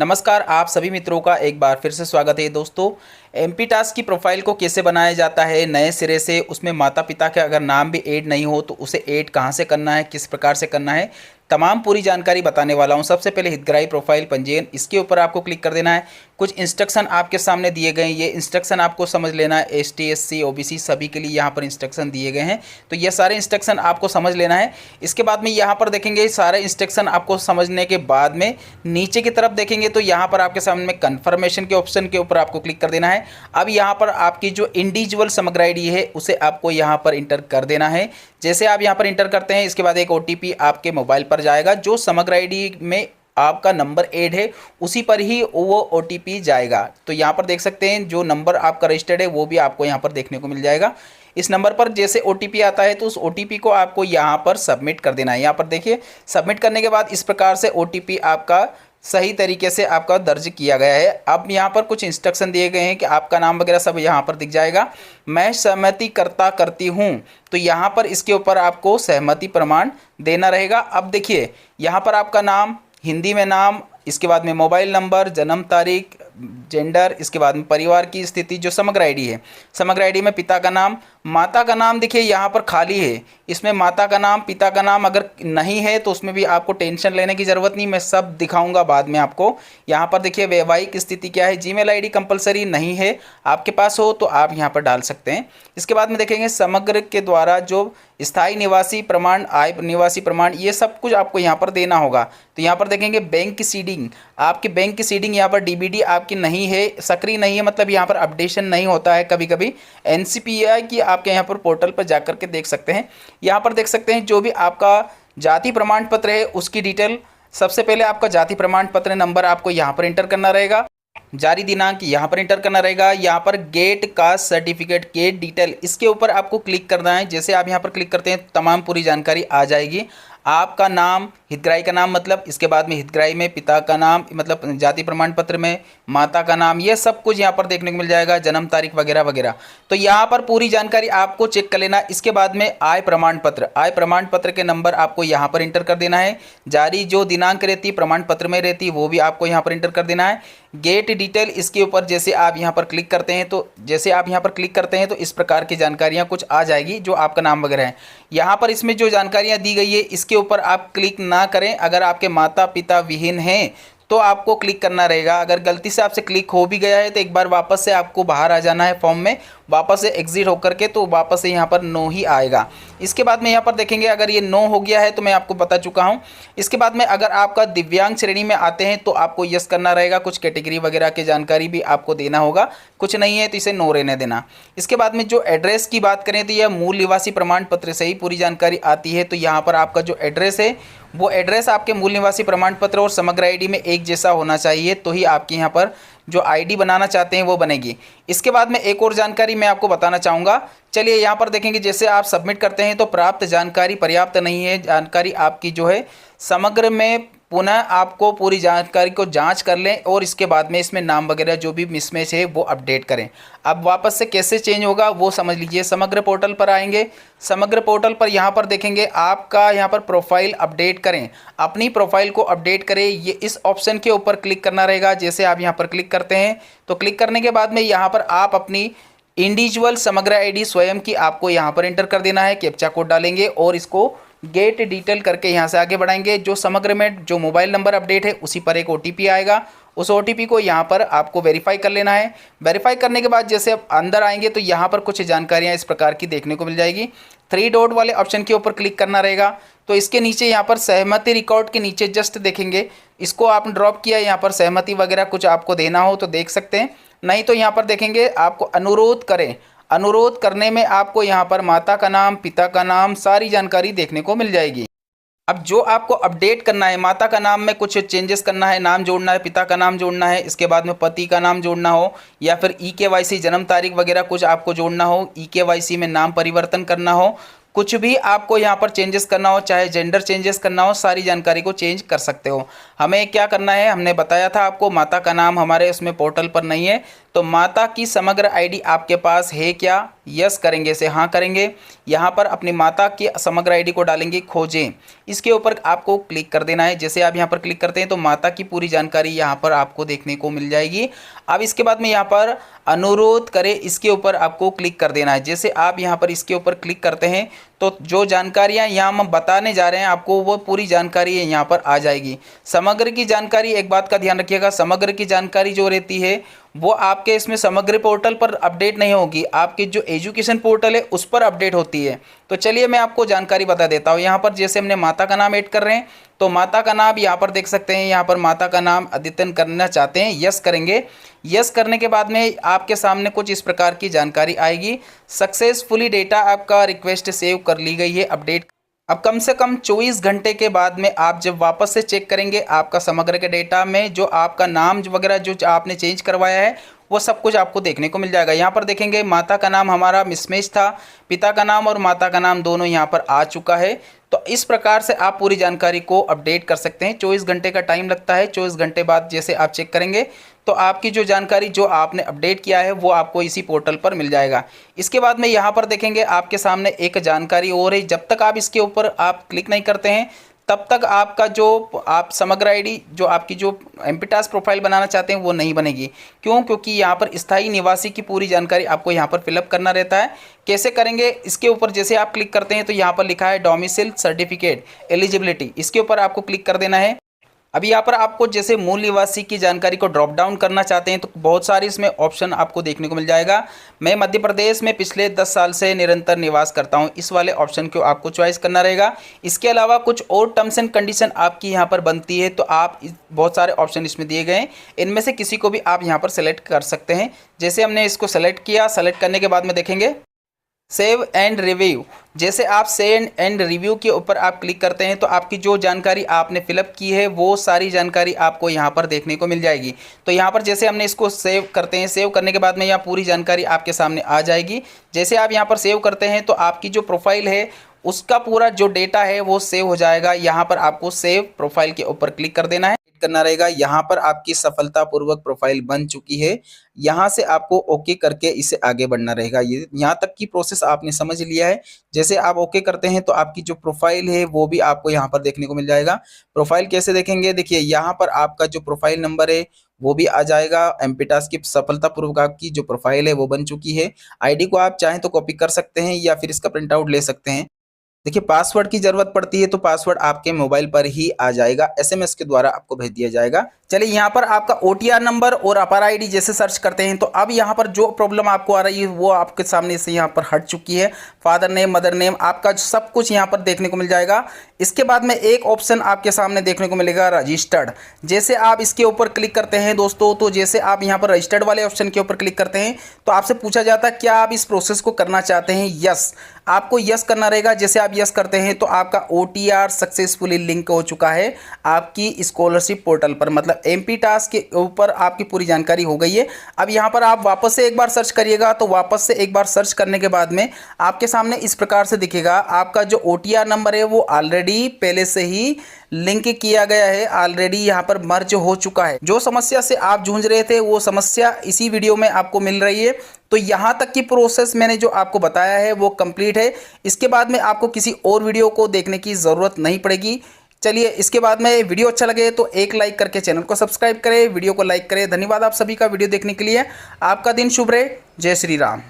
नमस्कार, आप सभी मित्रों का एक बार फिर से स्वागत है दोस्तों। एमपी टास्क की प्रोफाइल को कैसे बनाया जाता है नए सिरे से, उसमें माता पिता के अगर नाम भी ऐड नहीं हो तो उसे ऐड कहां से करना है, किस प्रकार से करना है, तमाम पूरी जानकारी बताने वाला हूं। सबसे पहले हितग्राही प्रोफाइल पंजीयन, इसके ऊपर आपको क्लिक कर देना है। कुछ इंस्ट्रक्शन आपके सामने दिए गए हैं, ये इंस्ट्रक्शन आपको समझ लेना है। एसटी एससी ओबीसी सभी के लिए यहाँ पर इंस्ट्रक्शन दिए गए हैं, तो ये सारे इंस्ट्रक्शन आपको समझ लेना है। इसके बाद में यहाँ पर देखेंगे सारे इंस्ट्रक्शन आपको समझने के बाद में नीचे की तरफ देखेंगे तो यहाँ पर आपके सामने कन्फर्मेशन के ऑप्शन के ऊपर आपको क्लिक कर देना है। अब यहाँ पर आपकी जो इंडिविजुअल समग्र आईडी है उसे आपको यहाँ पर इंटर कर देना है। जैसे आप यहाँ पर इंटर करते हैं, इसके बाद एक ओटीपी आपके मोबाइल पर जाएगा। जो समग्र आईडी में आपका नंबर ऐड है उसी पर ही वो ओटीपी जाएगा। तो यहाँ पर देख सकते हैं जो नंबर आपका रजिस्टर्ड है वो भी आपको यहाँ पर देखने को मिल जाएगा। इस नंबर पर जैसे ओटीपी आता है तो उस ओटीपी को आपको यहाँ पर सबमिट कर देना है। यहाँ पर देखिए, सबमिट करने के बाद इस प्रकार से ओटीपी आपका सही तरीके से आपका दर्ज किया गया है। अब यहाँ पर कुछ इंस्ट्रक्शन दिए गए हैं कि आपका नाम वगैरह सब यहाँ पर दिख जाएगा। मैं सहमति करती हूँ, तो यहाँ पर इसके ऊपर आपको सहमति प्रमाण देना रहेगा। अब देखिए, यहाँ पर आपका नाम, हिंदी में नाम, इसके बाद में मोबाइल नंबर, जन्म तारीख, जेंडर, इसके बाद में परिवार की स्थिति, जो समग्र आईडी है, समग्र आईडी में पिता का नाम, माता का नाम देखिए यहाँ पर खाली है। इसमें माता का नाम, पिता का नाम अगर नहीं है तो उसमें भी आपको टेंशन लेने की ज़रूरत नहीं, मैं सब दिखाऊंगा बाद में आपको। यहाँ पर देखिए वैवाहिक स्थिति क्या है, जीमेल आईडी कंपलसरी नहीं है, आपके पास हो तो आप यहाँ पर डाल सकते हैं। इसके बाद में देखेंगे समग्र के द्वारा जो स्थायी निवासी प्रमाण, आय निवासी प्रमाण, ये सब कुछ आपको यहाँ पर देना होगा। तो यहाँ पर देखेंगे बैंक की सीडिंग, आपकी बैंक की सीडिंग यहाँ पर डीबीडी आपकी नहीं है, सक्रिय नहीं है, मतलब यहाँ पर अपडेशन नहीं होता है कभी कभी। एनसीपीआई की आपके यहाँ पर पोर्टल पर जाकर के देख सकते हैं। यहाँ पर देख सकते हैं जो भी आपका जाति प्रमाण पत्र है उसकी डिटेल, सबसे पहले आपका जाति प्रमाण पत्र नंबर आपको यहाँ पर एंटर करना रहेगा। जारी दिनांक यहाँ पर इंटर करना रहेगा। यहाँ पर get caste certificate get detail, इसके ऊपर आपको क्लिक करना है। जैसे आप यहाँ पर क्लिक करते हैं तमाम पूरी जानकारी आ जाएगी। आपका नाम, हितग्राही का नाम मतलब, इसके बाद में हितग्राही में पिता का नाम मतलब जाति प्रमाण पत्र में माता का नाम, ये सब कुछ यहाँ पर देखने को मिल जाएगा, जन्म तारीख वगैरह वगैरह। तो यहाँ पर पूरी जानकारी आपको चेक कर लेना। इसके बाद में आय प्रमाण पत्र, आय प्रमाण पत्र के नंबर आपको यहाँ पर इंटर कर देना है। जारी जो दिनांक रहती प्रमाण पत्र में रहती वो भी आपको यहाँ पर इंटर कर देना है। गेट डिटेल, इसके ऊपर जैसे आप यहाँ पर क्लिक करते हैं तो इस प्रकार की जानकारियाँ कुछ आ जाएगी जो आपका नाम वगैरह है। यहाँ पर इसमें जो जानकारियाँ दी गई है इसके ऊपर आप क्लिक ना करें। अगर आपके माता पिता विहीन हैं तो आपको क्लिक करना रहेगा। अगर गलती से आपसे क्लिक हो भी गया है तो एक बार वापस से आपको बाहर आ जाना है फॉर्म में, वापस से एग्जिट होकर के, तो वापस से यहाँ पर नो ही आएगा। इसके बाद में यहाँ पर देखेंगे अगर ये नो हो गया है तो मैं आपको बता चुका हूँ। इसके बाद में अगर आपका दिव्यांग श्रेणी में आते हैं तो आपको यस करना रहेगा। कुछ कैटेगरी वगैरह की जानकारी भी आपको देना होगा, कुछ नहीं है तो इसे नो रहने देना। इसके बाद में जो एड्रेस की बात करें तो यह मूल निवासी प्रमाण पत्र से ही पूरी जानकारी आती है। तो यहाँ पर आपका जो एड्रेस है वो एड्रेस आपके मूल निवासी प्रमाण पत्र और समग्र आईडी में एक जैसा होना चाहिए, तो ही आपके यहाँ पर जो आईडी बनाना चाहते हैं वो बनेगी। इसके बाद में एक और जानकारी मैं आपको बताना चाहूँगा। चलिए यहाँ पर देखेंगे, जैसे आप सबमिट करते हैं तो प्राप्त जानकारी पर्याप्त नहीं है। जानकारी आपकी जो है समग्र में पुनः आपको पूरी जानकारी को जांच कर लें और इसके बाद में इसमें नाम वगैरह जो भी मिसमैच है वो अपडेट करें। अब वापस से कैसे चेंज होगा वो समझ लीजिए। समग्र पोर्टल पर आएंगे, समग्र पोर्टल पर यहाँ पर देखेंगे आपका यहाँ पर प्रोफाइल अपडेट करें, अपनी प्रोफाइल को अपडेट करें, ये इस ऑप्शन के ऊपर क्लिक करना रहेगा। जैसे आप यहाँ पर क्लिक करते हैं तो क्लिक करने के बाद में यहाँ पर आप अपनी इंडिविजुअल समग्र आईडी स्वयं की आपको यहाँ पर एंटर कर देना है। कैप्चा कोड डालेंगे और इसको गेट डिटेल करके यहाँ से आगे बढ़ाएंगे। जो समग्र में जो मोबाइल नंबर अपडेट है उसी पर एक ओटीपी आएगा, उस ओटीपी को यहाँ पर आपको वेरीफाई कर लेना है। वेरीफाई करने के बाद जैसे आप अंदर आएंगे तो यहाँ पर कुछ जानकारियाँ इस प्रकार की देखने को मिल जाएगी। 3 डॉट वाले ऑप्शन के ऊपर क्लिक करना रहेगा। तो इसके नीचे यहाँ पर सहमति रिकॉर्ड के नीचे जस्ट देखेंगे, इसको आपने ड्रॉप किया, यहाँ पर सहमति वगैरह कुछ आपको देना हो तो देख सकते हैं, नहीं तो यहाँ पर देखेंगे आपको अनुरोध करें। अनुरोध करने में आपको यहाँ पर माता का नाम, पिता का नाम, सारी जानकारी देखने को मिल जाएगी। अब जो आपको अपडेट करना है, माता का नाम में कुछ चेंजेस करना है, नाम जोड़ना है, पिता का नाम जोड़ना है, इसके बाद में पति का नाम जोड़ना हो या फिर ईकेवाईसी जन्म तारीख वगैरह कुछ आपको जोड़ना हो, ईकेवाईसी में नाम परिवर्तन करना हो, कुछ भी आपको यहाँ पर चेंजेस करना हो, चाहे जेंडर चेंजेस करना हो, सारी जानकारी को चेंज कर सकते हो। हमें क्या करना है, हमने बताया था आपको माता का नाम हमारे उसमें पोर्टल पर नहीं है, तो माता की समग्र आईडी आपके पास है क्या? यस करेंगे से हाँ करेंगे। यहाँ पर अपनी माता की समग्र आईडी को डालेंगे खोजें, इसके ऊपर आपको क्लिक कर देना है। जैसे आप यहाँ पर क्लिक करते हैं तो माता की पूरी जानकारी यहाँ पर आपको देखने को मिल जाएगी। अब इसके बाद में यहाँ पर अनुरोध करें, इसके ऊपर आपको क्लिक कर देना है। जैसे आप यहाँ पर इसके ऊपर क्लिक करते हैं तो जो जानकारियाँ यहाँ हम बताने जा रहे हैं आपको, वो पूरी जानकारी यहाँ पर आ जाएगी। समग्र की जानकारी, एक बात का ध्यान रखिएगा, समग्र की जानकारी जो रहती है वो आपके इसमें समग्र पोर्टल पर अपडेट नहीं होगी, आपके जो एजुकेशन पोर्टल है उस पर अपडेट होती है। तो चलिए मैं आपको जानकारी बता देता हूँ। यहाँ पर जैसे हमने माता का नाम ऐड कर रहे हैं तो माता का नाम यहाँ पर देख सकते हैं, यहाँ पर माता का नाम अद्यतन करना चाहते हैं, यस करेंगे। यस करने के बाद में आपके सामने कुछ इस प्रकार की जानकारी आएगी। सक्सेसफुली डेटा आपका रिक्वेस्ट सेव कर ली गई है, अपडेट। अब कम से कम 24 घंटे के बाद में आप जब वापस से चेक करेंगे आपका समग्र के डेटा में जो आपका नाम वगैरह जो आपने चेंज करवाया है वो सब कुछ आपको देखने को मिल जाएगा। यहाँ पर देखेंगे माता का नाम हमारा मिसमैच था, पिता का नाम और माता का नाम दोनों यहाँ पर आ चुका है। तो इस प्रकार से आप पूरी जानकारी को अपडेट कर सकते हैं। 24 घंटे का टाइम लगता है। 24 घंटे बाद जैसे आप चेक करेंगे तो आपकी जो जानकारी जो आपने अपडेट किया है वो आपको इसी पोर्टल पर मिल जाएगा। इसके बाद में यहाँ पर देखेंगे आपके सामने एक जानकारी और है, जब तक आप इसके ऊपर आप क्लिक नहीं करते हैं तब तक आपका जो आप समग्र आईडी जो आपकी जो एमपी टास्क प्रोफाइल बनाना चाहते हैं वो नहीं बनेगी। क्यों? क्योंकि यहाँ पर स्थायी निवासी की पूरी जानकारी आपको यहाँ पर फिलअप करना रहता है। कैसे करेंगे? इसके ऊपर जैसे आप क्लिक करते हैं तो यहाँ पर लिखा है डोमिसाइल सर्टिफिकेट एलिजिबिलिटी, इसके ऊपर आपको क्लिक कर देना है। अभी यहाँ पर आपको जैसे मूल निवासी की जानकारी को ड्रॉप डाउन करना चाहते हैं तो बहुत सारे इसमें ऑप्शन आपको देखने को मिल जाएगा। मैं मध्य प्रदेश में पिछले 10 साल से निरंतर निवास करता हूँ, इस वाले ऑप्शन को आपको चॉइस करना रहेगा। इसके अलावा कुछ और टर्म्स एंड कंडीशन आपकी यहाँ पर बनती है, तो आप बहुत सारे ऑप्शन इसमें दिए गए हैं, इनमें से किसी को भी आप यहाँ पर सेलेक्ट कर सकते हैं। जैसे हमने इसको सेलेक्ट किया, सेलेक्ट करने के बाद में देखेंगे सेव एंड रिव्यू। जैसे आप सेव एंड रिव्यू के ऊपर आप क्लिक करते हैं तो आपकी जो जानकारी आपने फिलअप की है वो सारी जानकारी आपको यहाँ पर देखने को मिल जाएगी। तो यहाँ पर जैसे हमने इसको सेव करते हैं, सेव करने के बाद में यहाँ पूरी जानकारी आपके सामने आ जाएगी। जैसे आप यहाँ पर सेव करते हैं तो आपकी जो प्रोफाइल है उसका पूरा जो डेटा है वो सेव हो जाएगा। यहाँ पर आपको सेव प्रोफाइल के ऊपर क्लिक कर देना है, करना रहेगा। यहाँ पर आपकी सफलतापूर्वक प्रोफाइल बन चुकी है, यहाँ से आपको ओके करके इसे आगे बढ़ना रहेगा। ये यहाँ तक की प्रोसेस आपने समझ लिया है। जैसे आप ओके करते हैं तो आपकी जो प्रोफाइल है वो भी आपको यहाँ पर देखने को मिल जाएगा। प्रोफाइल कैसे देखेंगे? देखिए यहाँ पर आपका जो प्रोफाइल नंबर है वो भी आ जाएगा। एमपी टास्क की सफलतापूर्वक आपकी जो प्रोफाइल है वो बन चुकी है। आईडी को आप चाहें तो कॉपी कर सकते हैं या फिर इसका प्रिंट आउट ले सकते हैं। देखिए पासवर्ड की जरूरत पड़ती है तो पासवर्ड आपके मोबाइल पर ही आ जाएगा, एसएमएस के द्वारा आपको भेज दिया जाएगा। चलिए यहाँ पर आपका ओटीआर नंबर और अपार आईडी जैसे सर्च करते हैं तो अब यहाँ पर जो प्रॉब्लम आपको आ रही है वो आपके सामने से यहाँ पर हट चुकी है। फादर नेम, मदर नेम, आपका सब कुछ यहाँ पर देखने को मिल जाएगा। इसके बाद में एक ऑप्शन आपके सामने देखने को मिलेगा रजिस्टर्ड। जैसे आप इसके ऊपर क्लिक करते हैं दोस्तों, तो जैसे आप यहाँ पर रजिस्टर्ड वाले ऑप्शन के ऊपर क्लिक करते हैं तो आपसे पूछा जाता है क्या आप इस प्रोसेस को करना चाहते हैं? यस, आपको यस करना रहेगा। जैसे आप यस करते हैं तो आपका ओटीआर सक्सेसफुली लिंक हो चुका है आपकी स्कॉलरशिप पोर्टल पर, मतलब एमपी टास्क के ऊपर आपकी पूरी जानकारी हो गई है। अब यहाँ पर आप वापस से एक बार सर्च करिएगा तो वापस से एक बार सर्च करने के बाद में आपके सामने इस प्रकार से दिखेगा। आपका जो ओटीआर नंबर है वो ऑलरेडी पहले से ही लिंक किया गया है, ऑलरेडी यहाँ पर मर्ज हो चुका है। जो समस्या से आप जूझ रहे थे वो समस्या इसी वीडियो में आपको मिल रही है। तो यहाँ तक की प्रोसेस मैंने जो आपको बताया है वो कंप्लीट है। इसके बाद में आपको किसी और वीडियो को देखने की ज़रूरत नहीं पड़ेगी। चलिए इसके बाद में वीडियो अच्छा लगे तो एक लाइक करके चैनल को सब्सक्राइब करें, वीडियो को लाइक करें। धन्यवाद आप सभी का वीडियो देखने के लिए। आपका दिन शुभ रहे। जय श्री राम।